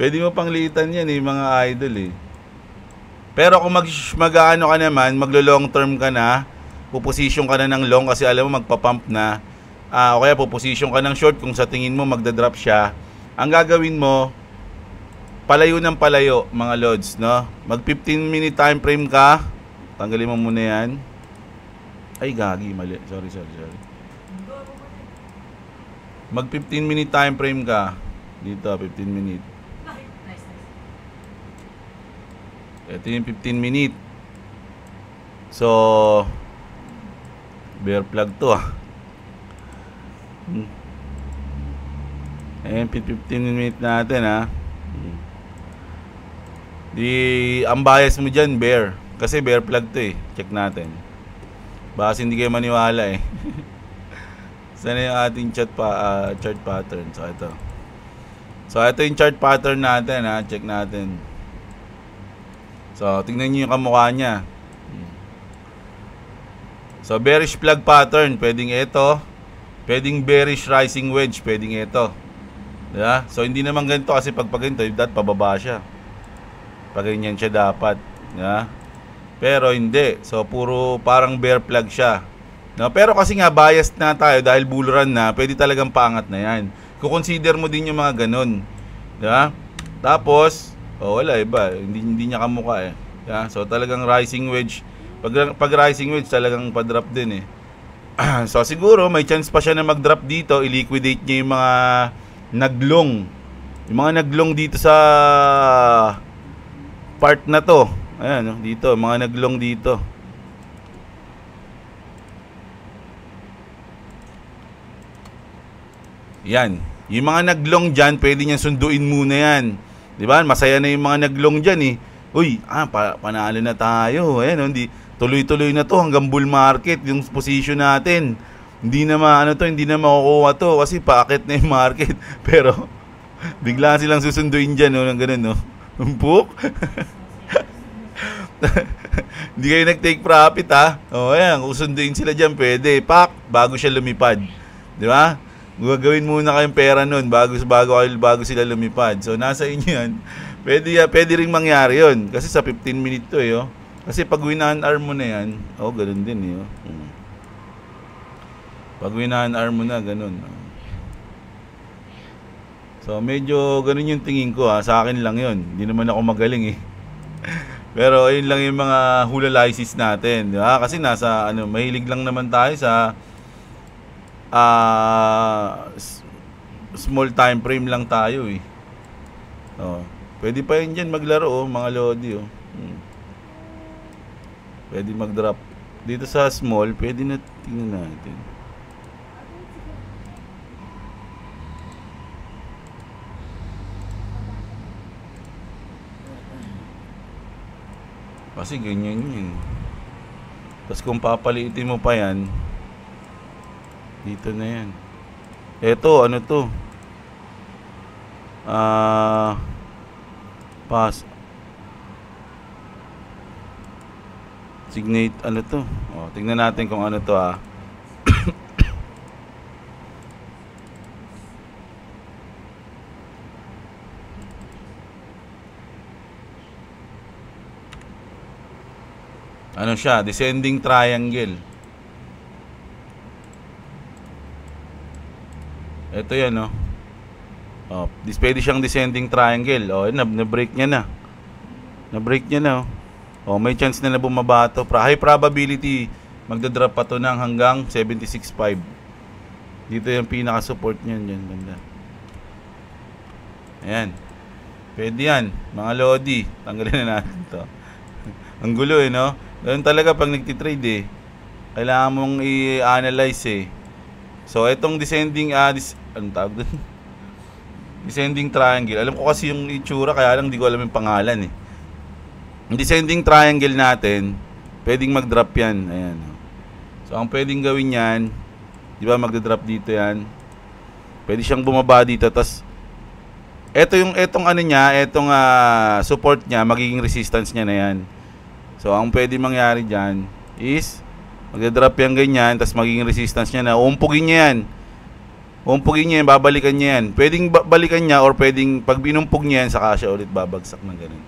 pwede mo panlitan yan mga idol Pero kung mag-ano ka naman, maglo-long term ka na, puposition ka na ng long kasi alam mo magpa-pump na, o kaya puposition ka ng short kung sa tingin mo magda-drop siya, ang gagawin mo, palayo ng palayo, mga lods, no? Mag 15-minute time frame ka. Tanggalin mo muna yan. Ay, gagi. Mali. Sorry. Mag 15-minute time frame ka. Dito, 15 minute. Ito yung 15 minute. So, bear plug to Ayan, 15 minute natin ang bias mo dyan, bear. Kasi bear plug to Check natin. Baka hindi kayo maniwala Sana yung ating chart pattern. So ito yung chart pattern natin Check natin. So tingnan niyo yung kamukha niya. So bearish plug pattern, pwedeng ito. Pwedeng bearish rising wedge, pwedeng ito. Diba? So hindi naman ganito kasi pag ganito, pababa siya. Pag ganyan siya dapat. Diba? Pero hindi. So, puro parang bear plug siya. No? Pero kasi nga, biased na tayo dahil bull run na, pwede talagang paangat na yan. Kukonsider mo din yung mga ganun. Diba? Tapos, wala iba. Hindi niya kamukha Diba? So, talagang rising wedge. Pag rising wedge, talagang pa-drop din So, siguro, may chance pa siya na mag-drop dito. I-liquidate niya yung mga naglong. Yung mga naglong dito sa part na to. Ayan, dito, mga naglong dito. Yan. Yung mga naglong dyan, pwede niyang sunduin muna yan. Diba? Masaya na yung mga naglong dyan Uy, panalo na tayo. Ayan, tuloy-tuloy na to hanggang bull market, yung position natin. Hindi na hindi na makukuha to kasi paakit na yung market. Pero, bigla silang susunduin dyan, ng ganun, Umpuk. Hindi kayo nag-take profit ayan, usunduin sila dyan, pwede. Bago siya lumipad. Di ba? Gagawin muna kayong pera nun bago sila lumipad. So nasa inyo yan. Pwede ring mangyari yun. Kasi sa 15 minute to Kasi pag win-an-arm mo na yan, ganun din Pag winahan-arm mo na, ganun. So, medyo ganun yung tingin ko ha. Sa akin lang yun. Hindi naman ako magaling eh. Pero, ayun lang yung mga hula lysis natin. Di ba? Kasi nasa, mahilig lang naman tayo sa small time frame lang tayo eh. Pwede pa yun dyan maglaro mga lodi Pwede mag-drop. Dito sa small, pwede na tingnan natin. Kasi ganyan yun. Tapos kung papaliitin mo pa yan, dito na yan. Eto, ano to? Pass. Signate, ano to? Tingnan natin kung ano to Ano siya? Descending triangle. Ito yan pwede siyang descending triangle. Na-break niya na. Na-break niya na may chance na bumaba to. High probability magdadrop pa to ng hanggang 76.5. Dito yung pinaka-support niyan dyan banda. Ayan. Pwede yan, mga lodi. Tanggalin na natin to. Ang gulo no? Ganun talaga pag nagtitrade kailangan mong i-analyze So, itong descending, anong tawag doon? Descending triangle. Alam ko kasi yung itsura, kaya lang di ko alam yung pangalan Yung descending triangle natin, pwedeng mag-drop yan. Ayan. So, ang pwedeng gawin yan, di ba magda-drop dito yan. Pwede siyang bumaba dito, tas etong support niya, magiging resistance niya na yan. So, ang pwede mangyari dyan is magda-drop yan ganyan, tas magiging resistance niya na. Uumpugin niya yan. Babalikan niya yan. Pwedeng balikan niya or pwedeng pag binumpog niya yan, saka siya ulit babagsak ng ganun.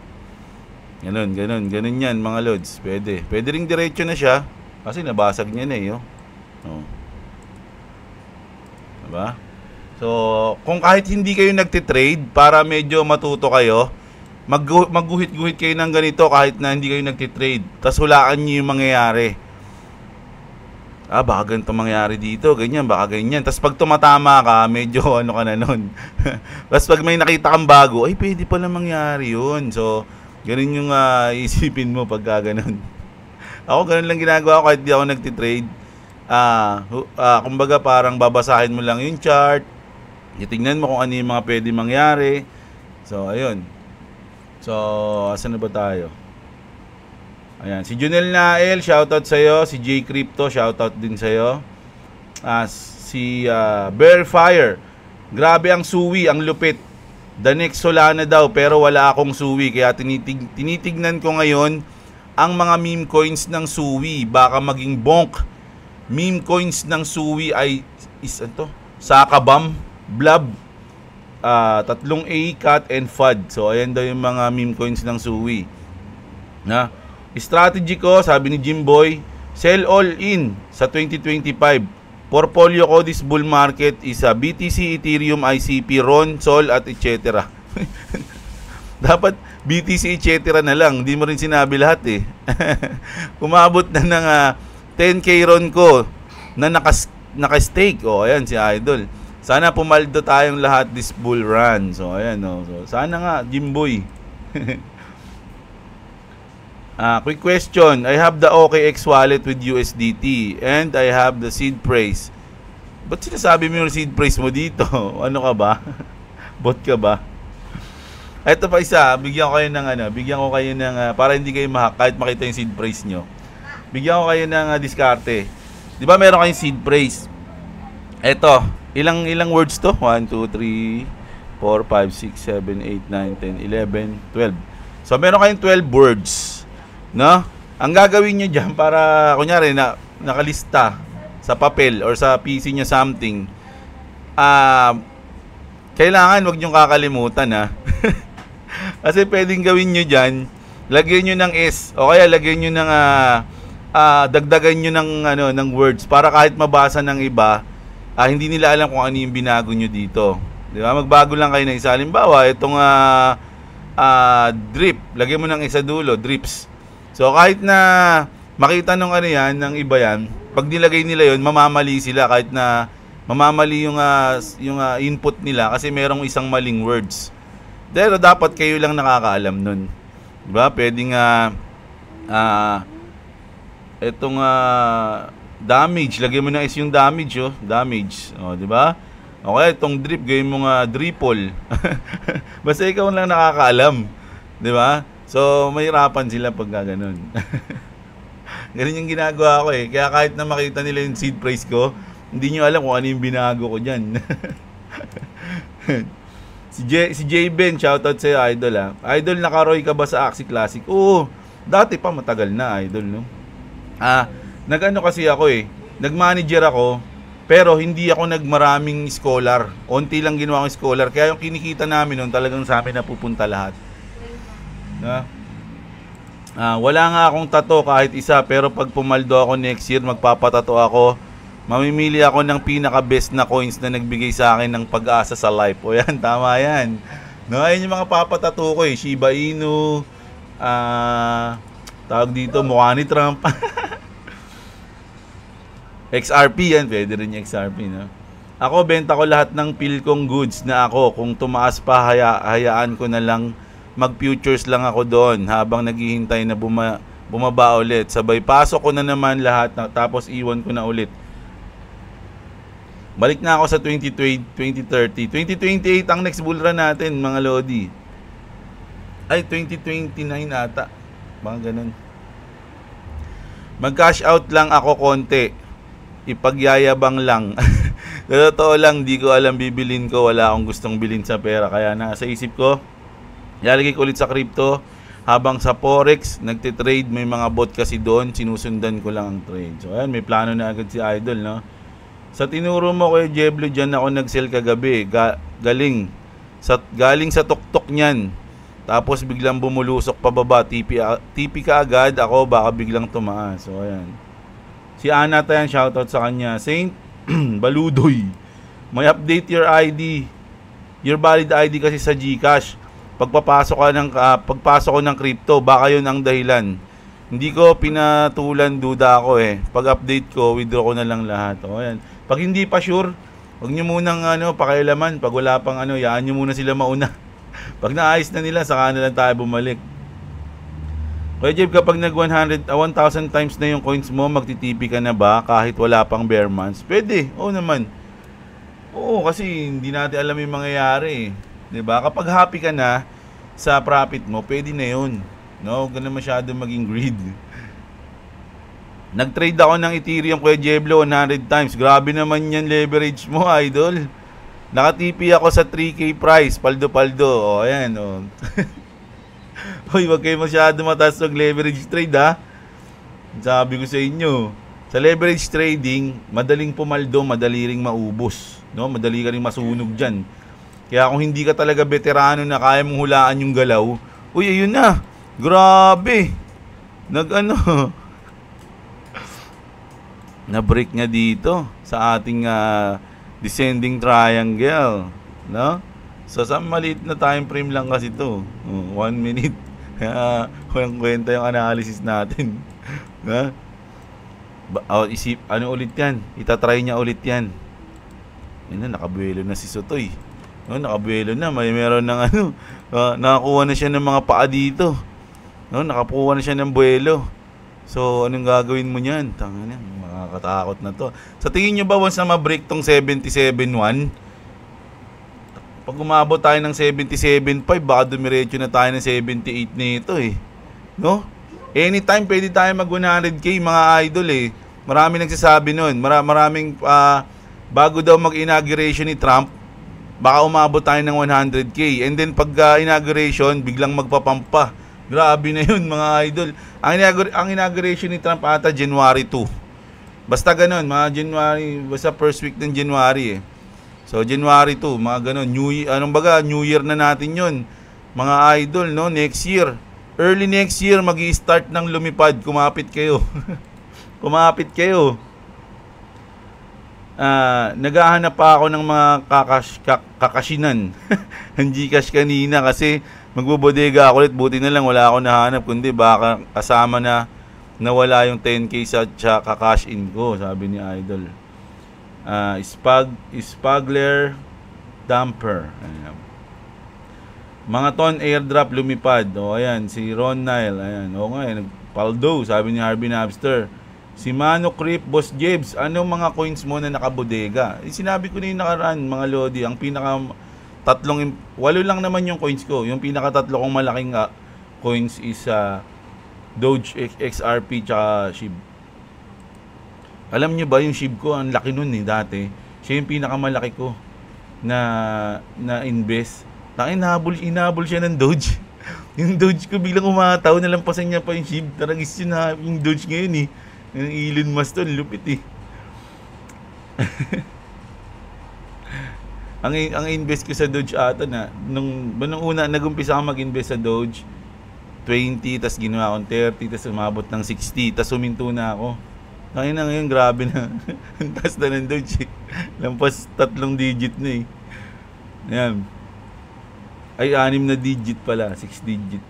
Ganun yan mga lods. Pwede ring diretso na siya kasi nabasag niya na Diba? So, kung kahit hindi kayo nagtitrade, para medyo matuto kayo, magguhit-guhit kayo ng ganito kahit na hindi kayo nagtitrade. Tapos hulaan nyo yung mangyayari. Baka ganito mangyari dito, ganyan, baka ganyan. Tapos pag tumatama ka, medyo ano ka na nun. Tapos pag may nakita kang bago, ay pwede pala mangyari yun. So, ganun yung isipin mo pagka ganun. Ako ganun lang ginagawa ko kahit di ako nagtitrade. Kumbaga parang babasahin mo lang yung chart, itingnan mo kung ano yung mga pwede mangyari. So, ayun. So, asan na ba tayo? Ayan, si Junel Nael, shoutout sa'yo. Si J Crypto, shoutout din sa'yo. Si Bear Fire, grabe ang suwi, ang lupit. The next Solana daw, pero wala akong suwi. Kaya tinitignan ko ngayon ang mga meme coins ng suwi. Baka maging bonk. Meme coins ng suwi ay Sakabam, Blob, 3A, Cat, and FUD. So, ayan daw yung mga meme coins ng suwi. Strategy ko, sabi ni Jimboy, sell all in sa 2025. Portfolio ko this bull market is BTC, Ethereum, ICP, RON, SOL, at etc. Dapat BTC, etc. na lang. Hindi mo rin sinabi lahat Kumabot na ng 10k RON ko na naka-stake. Ayan si Idol. Sana pumaldo tayong lahat this bull run. So, ayan So, sana nga, Jimboy. Quick question. I have the OKX wallet with USDT and I have the seed praise. Ba't sinasabi mo yung seed praise mo dito? Ano ka ba? Bot ka ba? Ito pa isa, bigyan ko kayo ng para hindi kayo mahak kahit makita yung seed praise nyo. Bigyan ko kayo ng diskarte. 'Di ba meron kayong seed praise? Ito, ilang words to? 1 2 3 4 5 6 7 8 9 10 11 12. So meron kayong 12 words. No? Ang gagawin nyo dyan para, kunyari, nakalista sa papel or sa PC nyo something, kailangan wag nyo kakalimutan Kasi pwedeng gawin nyo dyan, lagyan nyo ng S o kaya lagyan nyo ng dagdagan nyo ng, ng words para kahit mabasa ng iba, hindi nila alam kung ano yung binago nyo dito. Di ba? Magbago lang kayo ng isa. Halimbawa, itong drip. Lagyan mo ng isa dulo, drips. So, kahit na makita nung ano yan, ng iba yan, pag nilagay nila yon mamamali sila kahit na mamamali yung input nila kasi merong isang maling words. Pero dapat kayo lang nakakaalam nun. Diba? Pwedeng itong damage, lagyan mo na is yung damage, damage. Diba? Okay, itong drip, gawin mo dripple. Basta ikaw lang nakakaalam. Diba? So, mahirapan sila pag gano'n. Ganun yung ginagawa ko eh. Kaya kahit na makita nila yung seed price ko, hindi nyo alam kung ano yung binago ko dyan. Si J Ben, shoutout sa'yo, idol Idol, nakaroy ka ba sa Axie Classic? Oo, dati pa, matagal na, idol, no? Nag-ano kasi ako eh. Nag-manager ako, pero hindi ako nagmaraming scholar. Unti lang ginawa kong scholar. Kaya yung kinikita namin nun, talagang sa amin napupunta lahat. Wala nga akong tato kahit isa, pero pag pumaldo ako next year, magpapatato ako. Mamimili ako ng pinaka-best na coins na nagbigay sa akin ng pag-asa sa life. O yan, tama yan. No, ayun yung mga papatato ko eh. Shiba Inu, tawag dito, mukha ni Trump. XRP yan, pwede rin yung XRP, no? Ako, benta ko lahat ng Philcom goods na ako. Kung tumaas pa, hayaan ko na lang. Mag-futures lang ako doon habang naghihintay na bumaba ulit. Sabay, pasok ko na naman lahat, tapos iwan ko na ulit. Balik na ako sa 2030. 2028 ang next bull run natin, mga Lodi. Ay, 2029 ata. Mga ganun. Mag-cash out lang ako konti. Ipagyayabang lang. Totoo lang, di ko alam bibilin ko. Wala akong gustong bilhin sa pera. Kaya nasa isip ko, ilalagay ko ulit sa crypto. Habang sa Forex, nagtitrade. May mga bot kasi doon. Sinusundan ko lang ang trade. So, ayan, may plano na agad si Idol, no? Sa tinuro mo kay Jeblo, dyan ako nag-sell kagabi. Galing sa tuktok niyan. Tapos biglang bumulusok pababa. TP ka agad. Ako baka biglang tumaas. So, ayan. Si Ana tayan, shoutout sa kanya. Saint Baludoy. May update your ID. Your valid ID kasi sa GCash. Pagpasok ko ng crypto, baka yun ang dahilan. Hindi ko pinatulan, duda ako eh. Pag update ko, withdraw ko na lang lahat. O, ayan. Pag hindi pa sure, huwag nyo munang pakialaman. Pag wala pang yaan nyo muna sila mauna. Pag naayos na nila, saka na lang tayo bumalik. Kuya Jeb, kapag nag 1,000 times na yung coins mo, magtitipi ka na ba kahit wala pang bear months? Pwede, oo naman. Oo, kasi hindi natin alam yung mangyayari. Diba? Kapag happy ka na sa profit mo, pwede na yun. No, huwag ka na masyado maging greed. Nag-trade ako ng Ethereum Kuya Jeblo 100 times. Grabe naman yan leverage mo, idol. Nakatipi ako sa 3K price, paldo-paldo. O, ayan, o. Hoy, wag kayo masyado mataas ng leverage trade, ha? Sabi ko sa inyo, sa leverage trading, madaling pumaldo, madali ring maubos. No? Madali ka ring masunog dyan. Kaya kung hindi ka talaga veterano na kaya mong hulaan yung galaw, uy, ayun na. Grabe. Na-break nga dito sa ating descending triangle, no? So, sa maliit na time frame lang kasi to. 1 minute. Walang kwenta yung analysis natin. Ha? Ano ulit yan? Itatry niya ulit yan. Yan na, nakabuelo na si Sotoy. No, nakabuelo na. Meron ng nakakuha na siya ng mga paa dito. No, nakakuha na siya ng buwelo. So, anong gagawin mo niyan? Tangina, makakatakot na to. Sa tingin nyo ba once na ma-break tong 77.1? Pag umabot tayo ng 77.5, baka dumiretso na tayo ng 78 nito eh. No? Anytime pwede tayo mag 100k mga idol eh. Marami nagsasabi nun. Maraming bago daw mag-inauguration ni Trump, baka umabot tayo ng 100k. And then pag inauguration, biglang magpapampa. Grabe na yun mga idol. Ang inauguration ni Trump ata January 2. Basta ganun, mga January, basta first week ng January eh. So January 2, mga ganun. New Year na natin yun. Mga idol, no? Next year. Early next year, magi-start ng lumipad. Kumapit kayo. Kumapit kayo. Naghahanap pa ako ng mga kakashinan ng Gcash kanina kasi magbobodega ako ulit. Buti na lang wala ako nahanap, kundi baka kasama na nawala yung 10k sa kakash in ko, sabi ni Idol. Spagler Dumper. Ayan. Mga ton airdrop lumipad. O ayan, si Ron Nile. Ayan. O nga, nagpaldo, sabi ni Harvey Napster. Si Mano Creep, Boss Jebs, anong mga coins mo na nakabodega? Sinabi ko na yung nakaraan, mga Lodi, ang pinaka walo lang naman yung coins ko. Yung pinaka tatlo kong malaking coins is Doge, XRP, tsaka SHIB. Alam nyo ba yung SHIB ko, ang laki nun dati. Siya yung pinakamalaki ko na invest. Inabol siya ng Doge. Yung Doge ko biglang umataw, nalampasan niya pa yung SHIB. Taragis yun na yung Doge ngayon Yung Elon Musk to, lupit ang invest ko sa Doge ata nung una nag-umpisa ako mag-invest sa Doge 20, tas ginawa akong 30, tas umabot ng 60, tas huminto na ako. Ngayon grabe na. Ang taas na ng Doge Lampas 3 digit na Ayan. Ay, 6 na digit pala, 6 digit.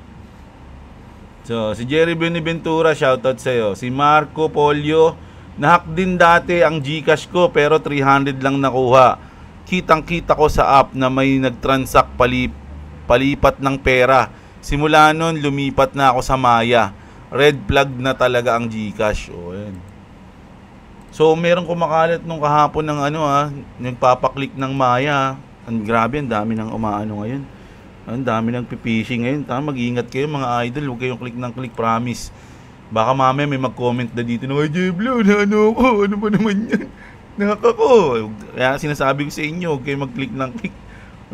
So, si Jerry Benaventura, shoutout sa'yo. Si Marco Polio, nahack din dati ang Gcash ko pero 300 lang nakuha. Kitang-kita ko sa app na may nag-transact palipat ng pera. Simula nun, lumipat na ako sa Maya. Red flag na talaga ang Gcash. O, ayan. So, meron kumakalat nung kahapon ng nagpapaklik ng Maya. Ang grabe, ang dami ng umaano ngayon. Ang dami ng pipishing ngayon. Mag-iingat kayo mga idol. Huwag kayong click ng click, promise. Baka mamaya may mag-comment na dito na, Jeblo, ano ba naman yan? Naka ko. Kaya sinasabi ko sa inyo, huwag kayong mag-click ng click.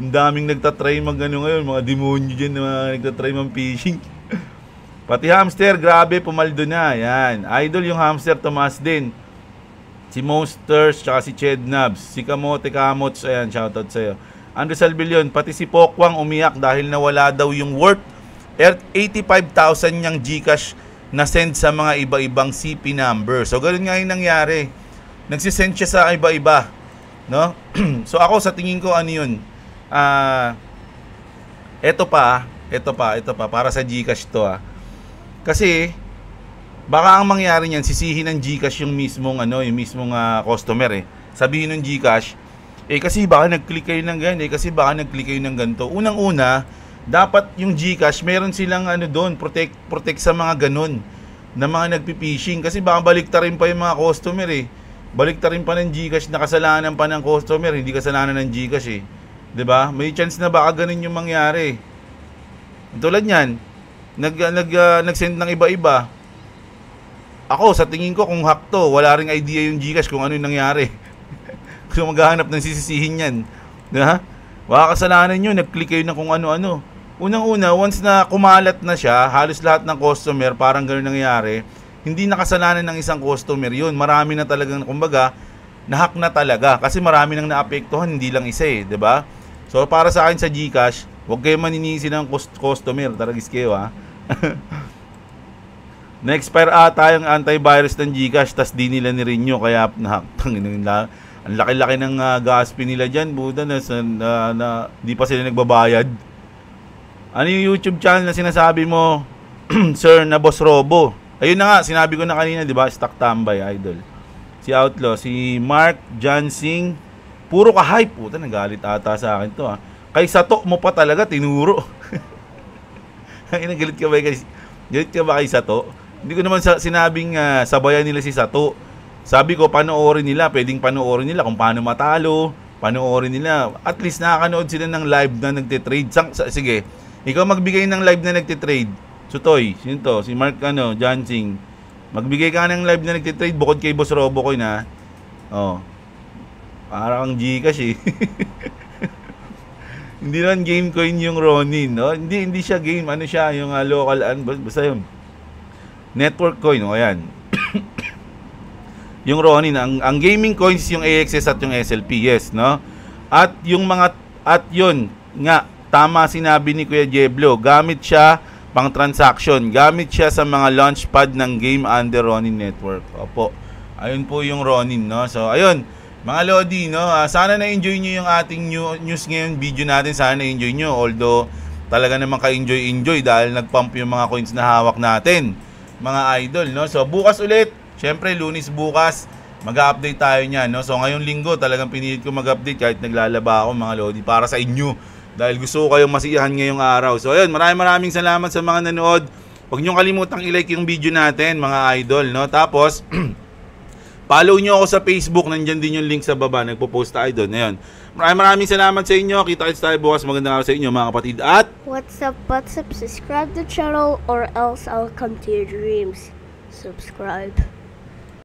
Ang daming nagtatry ngayon, mga demonyo dyan na nagtatry mag-phishing. Pati hamster, grabe, pumaldo na. Yan. Idol yung hamster, tumaas din. Si Monsters, tsaka si Chednabs. Si Kamote Kamots, ayan, shoutout sa'yo. Andrew Salbilyon, pati si Pokwang umiyak dahil nawala daw yung worth 85,000 niyang Gcash na send sa mga iba-ibang CP number. So, ganoon nga yung nangyari. Nagsisend siya sa iba-iba. No? So, ako sa tingin ko, ano yun? Ito pa, para sa Gcash to Kasi, baka ang mangyari niyan, sisihin ng Gcash yung mismong, customer Sabihin ng Gcash, kasi baka nag-click kayo ng ganyan, kasi baka nag-click kayo ng ganito. Unang-una, dapat yung Gcash, meron silang doon, protect sa mga ganun, na mga nagpi-phishing. Kasi baka baliktarin pa yung mga customer Baliktarin pa ng Gcash na kasalanan pa ng customer, hindi kasalanan ng Gcash 'Di ba? May chance na baka ganun yung mangyari. Tulad niyan, nag-send ng iba-iba. Ako, sa tingin ko, kung hack to, wala ring idea yung Gcash kung ano yung nangyari. Kung maghahanap ng sisisihin yan. Diba? Baka kasalanan nyo, nag-click kayo na kung ano-ano. Unang-una, once na kumalat na siya, halos lahat ng customer, parang gano'n nangyari, hindi na kasalanan ng isang customer yun. Marami na talagang, kumbaga, na-hack na talaga. Kasi marami nang naapektuhan, hindi lang isa diba? So, para sa akin sa Gcash, huwag kayo maninisi ng customer. Taragis kayo Na-expire ata yung antivirus ng Gcash, tas di nila ni-renew, kaya na-hack. Ang laki-laki ng gas fee nila dyan, buda na di pa sila nagbabayad. Ano yung YouTube channel na sinasabi mo, Sir, na Boss Robo? Ayun na nga, sinabi ko na kanina, di ba? Stock tambay, idol. Si Outlaw, si Mark Jansing, puro ka hype. Puta, nagalit ata sa akin to Kay Sato mo pa talaga, tinuro. Galit ka ba kay Sato? Hindi ko naman sinabing sabayan nila si Sato. Sabi ko, panoorin nila, pwedeng panoorin nila kung paano matalo, panoorin nila. At least nakakanood sila ng live na nagtitrade. Sige, ikaw magbigay ng live na nagtitrade. Sutoy, sino to? Si Mark Jansing. Magbigay ka ng live na nagtitrade bukod kay Boss Robocoin para kang Gcash Hindi naman game coin yung Ronin, Hindi siya game, siya, yung local, basta yun. Network coin, ayan. Yung Ronin, ang gaming coins yung AXS at yung SLP, yes, no? At yun nga, tama sinabi ni Kuya Jeblo, gamit siya pang transaction. Gamit siya sa mga launchpad ng game under Ronin Network. Opo. Ayun po yung Ronin, no? So, ayun. Mga Lodi, no? Sana na-enjoy nyo yung ating news ngayon, video natin. Sana na-enjoy nyo. Although, talaga naman ka-enjoy dahil nag-pump yung mga coins na hawak natin. Mga idol, no? So, bukas ulit. Syempre, Lunes bukas. Mag-update tayo niyan, no? So, ngayong linggo, talagang pinilit ko mag-update kahit naglalaba ako, mga Lodi, para sa inyo. Dahil gusto ko kayong masiyahan ngayong araw. So, ayun, maraming salamat sa mga nanood. Huwag nyo kalimutang i-like yung video natin, mga idol, no? Tapos, follow nyo ako sa Facebook. Nandyan din yung link sa baba. Nagpo-post tayo doon. Ayun. Maraming salamat sa inyo. Kita-kits tayo bukas. Magandang araw sa inyo, mga kapatid. At what's up? Subscribe the channel or else I'll come to your dreams. Subscribe.